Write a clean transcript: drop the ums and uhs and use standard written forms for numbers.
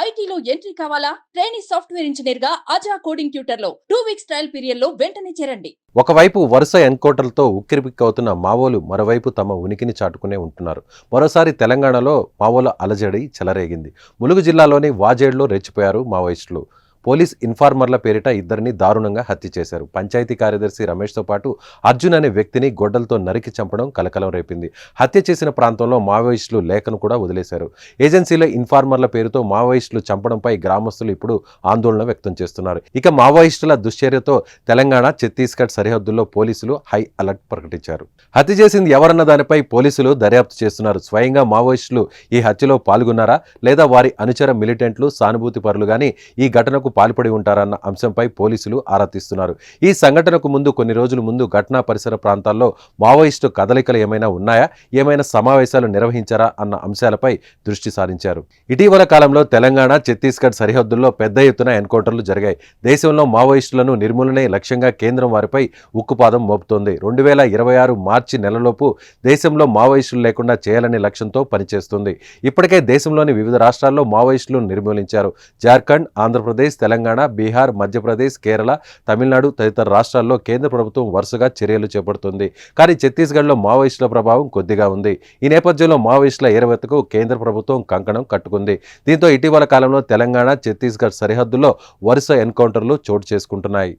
ఐటీలో ఎంట్రీ కావాలా? Training software engineer గా అజా కోడింగ్ ట్యూటర్ లో 2 వీక్స్ ట్రయల్ పీరియడ్ లో వెంటనే చేరండి. ఒకవైపు వరుస ఎన్కౌంటర్లతో ఉక్కిరిబిక్కవుతున్న మావోలు మరోవైపు తమ ఉనికిని చాటుకునే ఉంటున్నారు. మరోసారి తెలంగాణలో మావోల అలజడి చెలరేగింది. ములుగు జిల్లాలోని వాజేడులో రెచ్చిపోయారు మావోయిస్టులు. పోలీస్ ఇన్ఫార్మర్ల పేరిట ఇద్దరిని దారుణంగా హత్య చేశారు. పంచాయతీ కార్యదర్శి రమేష్తో పాటు అర్జున్ అనే వ్యక్తిని గొడ్డలతో నరికి చంపడం కలకలం రేపింది. హత్య చేసిన ప్రాంతంలో మావోయిస్టులు లేఖను కూడా వదిలేశారు. ఏజెన్సీల ఇన్ఫార్మర్ల పేరుతో మావోయిస్టులు చంపడంపై గ్రామస్తులు ఇప్పుడు ఆందోళన వ్యక్తం చేస్తున్నారు. ఇక మావోయిస్టుల దుశ్చర్యతో తెలంగాణ ఛత్తీస్గఢ్ సరిహద్దుల్లో పోలీసులు హై అలర్ట్ ప్రకటించారు. హత్య చేసింది ఎవరన్న దానిపై పోలీసులు దర్యాప్తు చేస్తున్నారు. స్వయంగా మావోయిస్టులు ఈ హత్యలో పాల్గొన్నారా లేదా వారి అనుచర మిలిటెంట్లు సానుభూతి పరులు గాని ఈ ఘటనకు పాల్పడి ఉంటారన్న అంశంపై పోలీసులు ఆరా తీస్తున్నారు. ఈ సంఘటనకు ముందు కొన్ని రోజుల ముందు ఘటనా పరిసర ప్రాంతాల్లో మావోయిస్టు కదలికలు ఏమైనా ఉన్నాయా, ఏమైనా సమావేశాలు నిర్వహించారా అన్న అంశాలపై దృష్టి సారించారు. ఇటీవల కాలంలో తెలంగాణ ఛత్తీస్గఢ్ సరిహద్దుల్లో పెద్ద ఎత్తున ఎన్కౌంటర్లు జరిగాయి. దేశంలో మావోయిస్టులను నిర్మూలనే లక్ష్యంగా కేంద్రం వారిపై ఉక్కుపాదం మోపుతోంది. 2026 మార్చి నెలలోపు దేశంలో మావోయిస్టులు లేకుండా చేయాలనే లక్ష్యంతో పనిచేస్తుంది. ఇప్పటికే దేశంలోని వివిధ రాష్ట్రాల్లో మావోయిస్టులను నిర్మూలించారు. జార్ఖండ్, ఆంధ్రప్రదేశ్, తెలంగాణ, బీహార్, మధ్యప్రదేశ్, కేరళ, తమిళనాడు తదితర రాష్ట్రాల్లో కేంద్ర ప్రభుత్వం వరుసగా చర్యలు చేపడుతుంది. కానీ ఛత్తీస్గఢ్లో మావోయిస్టుల ప్రభావం కొద్దిగా ఉంది. ఈ నేపథ్యంలో మావోయిస్టుల ఏరవేతకు కేంద్ర ప్రభుత్వం కంకణం కట్టుకుంది. దీంతో ఇటీవల కాలంలో తెలంగాణ ఛత్తీస్గఢ్ సరిహద్దుల్లో వరుస ఎన్కౌంటర్లు చోటు చేసుకుంటున్నాయి.